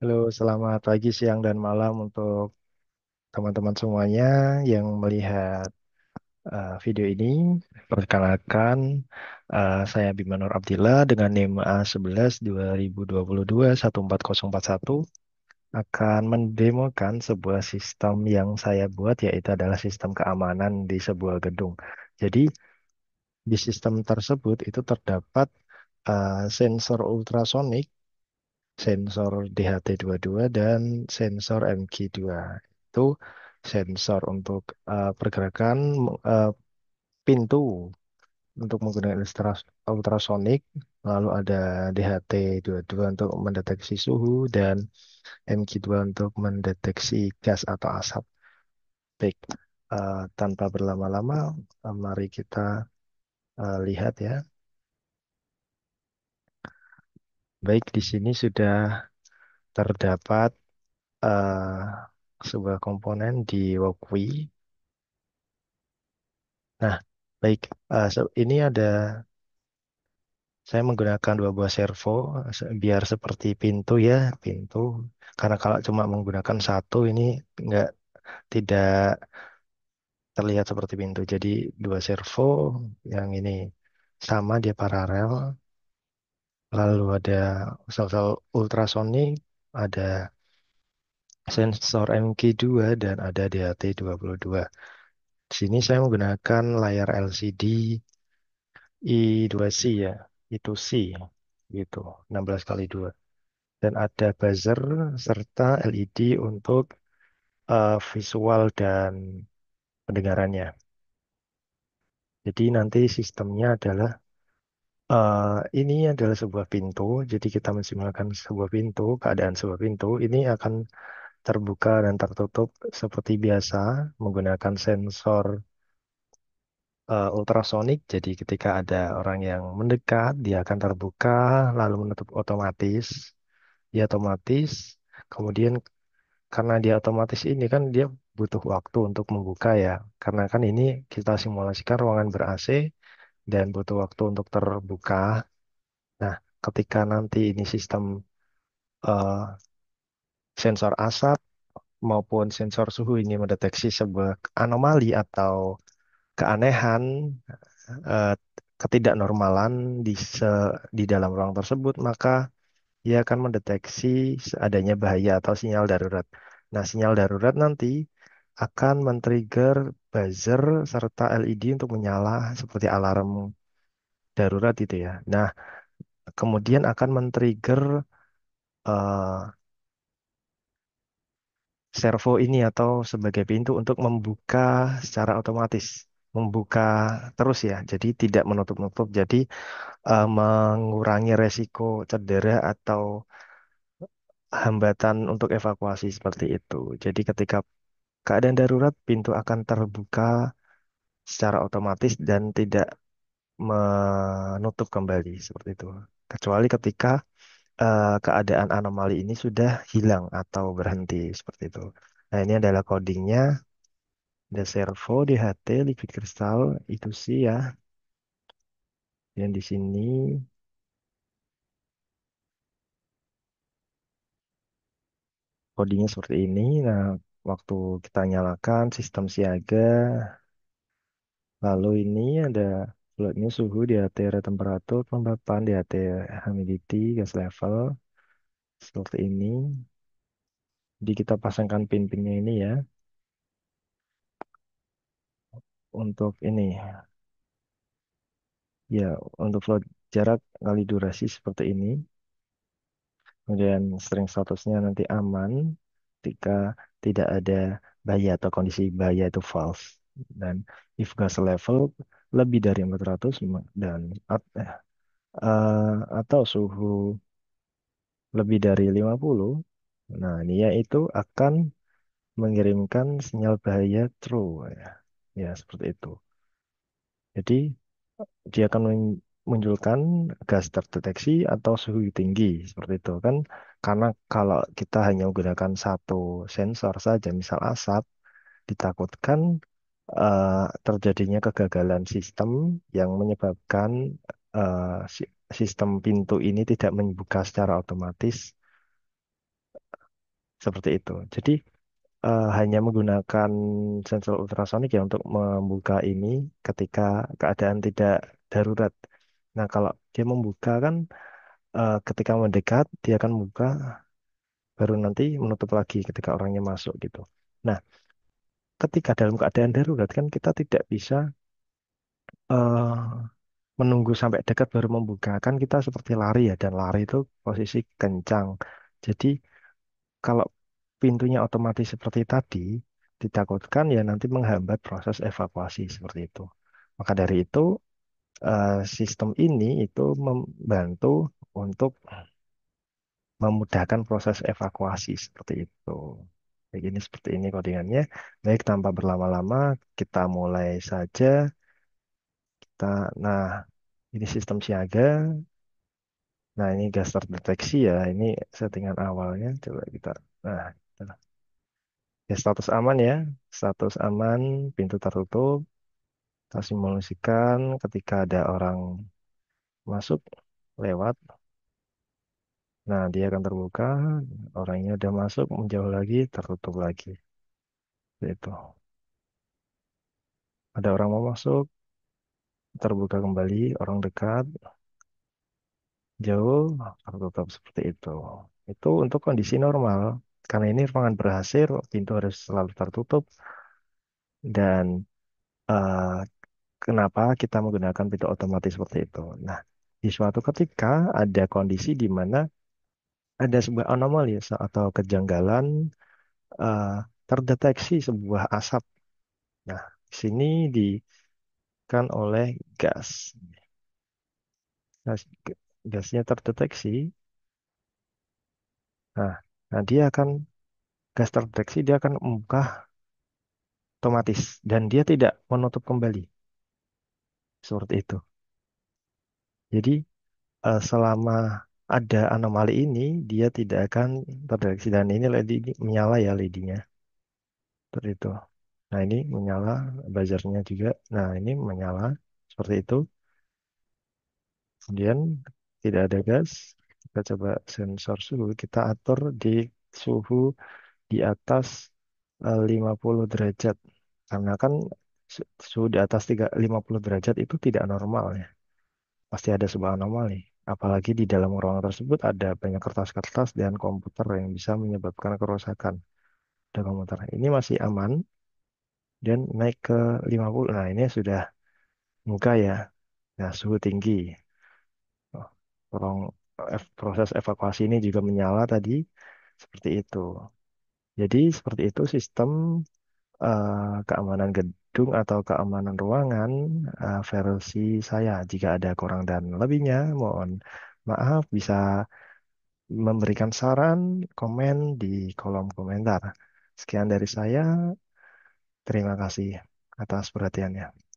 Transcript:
Halo, selamat pagi, siang, dan malam untuk teman-teman semuanya yang melihat video ini. Perkenalkan, saya Bima Nur Abdillah dengan NIM A11 2022 14041 akan mendemokan sebuah sistem yang saya buat, yaitu adalah sistem keamanan di sebuah gedung. Jadi, di sistem tersebut itu terdapat sensor ultrasonik, sensor DHT22 dan sensor MQ2. Itu sensor untuk pergerakan eh, pintu untuk menggunakan ultrasonik, lalu ada DHT22 untuk mendeteksi suhu dan MQ2 untuk mendeteksi gas atau asap. Baik, tanpa berlama-lama, mari kita lihat ya. Baik, di sini sudah terdapat eh, sebuah komponen di Walkwi. Nah, baik, ini ada saya menggunakan dua buah servo biar seperti pintu ya, pintu. Karena kalau cuma menggunakan satu ini nggak tidak terlihat seperti pintu. Jadi dua servo yang ini sama dia paralel. Lalu ada sensor ultrasonik, ada sensor MQ2 dan ada DHT22. Di sini saya menggunakan layar LCD I2C ya, I2C gitu, 16 kali 2. Dan ada buzzer serta LED untuk visual dan pendengarannya. Jadi nanti sistemnya adalah ini adalah sebuah pintu. Jadi kita mensimulasikan sebuah pintu, keadaan sebuah pintu ini akan terbuka dan tertutup seperti biasa menggunakan sensor ultrasonik. Jadi ketika ada orang yang mendekat, dia akan terbuka lalu menutup otomatis. Dia otomatis. Kemudian karena dia otomatis ini kan dia butuh waktu untuk membuka ya. Karena kan ini kita simulasikan ruangan ber-AC dan butuh waktu untuk terbuka. Nah, ketika nanti ini sistem eh, sensor asap maupun sensor suhu ini mendeteksi sebuah anomali atau keanehan, eh, ketidaknormalan di dalam ruang tersebut, maka dia akan mendeteksi adanya bahaya atau sinyal darurat. Nah, sinyal darurat nanti akan men-trigger buzzer serta LED untuk menyala seperti alarm darurat itu ya. Nah, kemudian akan men-trigger eh, servo ini atau sebagai pintu untuk membuka secara otomatis. Membuka terus ya, jadi tidak menutup-nutup. Jadi mengurangi resiko cedera atau hambatan untuk evakuasi seperti itu. Jadi ketika keadaan darurat, pintu akan terbuka secara otomatis dan tidak menutup kembali seperti itu. Kecuali ketika keadaan anomali ini sudah hilang atau berhenti seperti itu. Nah, ini adalah codingnya. Ada servo, DHT, liquid crystal, itu sih ya. Dan di sini codingnya seperti ini. Nah, waktu kita nyalakan sistem siaga, lalu ini ada floatnya suhu, DHT temperatur, kelembapan, DHT humidity, gas level, seperti ini. Jadi kita pasangkan pin-pinnya ini ya. Untuk ini, ya untuk float jarak kali durasi seperti ini. Kemudian string statusnya nanti aman ketika tidak ada bahaya atau kondisi bahaya itu false. Dan if gas level lebih dari 400 dan atau suhu lebih dari 50, nah ini yaitu akan mengirimkan sinyal bahaya true ya. Ya, seperti itu. Jadi dia akan munculkan gas terdeteksi atau suhu tinggi seperti itu kan, karena kalau kita hanya menggunakan satu sensor saja misal asap, ditakutkan terjadinya kegagalan sistem yang menyebabkan sistem pintu ini tidak membuka secara otomatis seperti itu. Jadi hanya menggunakan sensor ultrasonik ya untuk membuka ini ketika keadaan tidak darurat. Nah, kalau dia membuka kan ketika mendekat dia akan membuka baru nanti menutup lagi ketika orangnya masuk gitu. Nah, ketika dalam keadaan darurat kan kita tidak bisa eh, menunggu sampai dekat baru membuka. Kan kita seperti lari ya dan lari itu posisi kencang. Jadi kalau pintunya otomatis seperti tadi, ditakutkan ya nanti menghambat proses evakuasi seperti itu. Maka dari itu, sistem ini itu membantu untuk memudahkan proses evakuasi seperti itu. Kayak gini seperti ini codingannya. Baik, tanpa berlama-lama, kita mulai saja. Nah, ini sistem siaga. Nah, ini gas terdeteksi ya. Ini settingan awalnya. Coba kita. Nah, ya, status aman ya. Status aman, pintu tertutup. Kita simulasikan ketika ada orang masuk lewat. Nah, dia akan terbuka. Orangnya udah masuk, menjauh lagi, tertutup lagi. Itu. Ada orang mau masuk, terbuka kembali. Orang dekat, jauh, tertutup seperti itu. Itu untuk kondisi normal. Karena ini ruangan berhasil, pintu harus selalu tertutup. Dan eh, kenapa kita menggunakan pintu otomatis seperti itu? Nah, di suatu ketika ada kondisi di mana ada sebuah anomali atau kejanggalan eh, terdeteksi sebuah asap. Nah, di sini kan oleh gas. Gas gasnya terdeteksi. Nah, nah dia akan gas terdeteksi dia akan membuka otomatis dan dia tidak menutup kembali seperti itu. Jadi selama ada anomali ini dia tidak akan terdeteksi dan ini LED ini menyala ya LED-nya seperti itu. Nah ini menyala buzzernya juga. Nah ini menyala seperti itu. Kemudian tidak ada gas. Kita coba sensor suhu. Kita atur di suhu di atas 50 derajat. Karena kan suhu di atas 50 derajat itu tidak normal ya. Pasti ada sebuah anomali. Apalagi di dalam ruangan tersebut ada banyak kertas-kertas dan komputer yang bisa menyebabkan kerusakan. Ada komputer. Ini masih aman dan naik ke 50. Nah, ini sudah muka ya. Nah, suhu tinggi. Oh, Ruang proses evakuasi ini juga menyala tadi. Seperti itu. Jadi, seperti itu sistem keamanan gedung atau keamanan ruangan versi saya. Jika ada kurang dan lebihnya, mohon maaf bisa memberikan saran, komen di kolom komentar. Sekian dari saya. Terima kasih atas perhatiannya.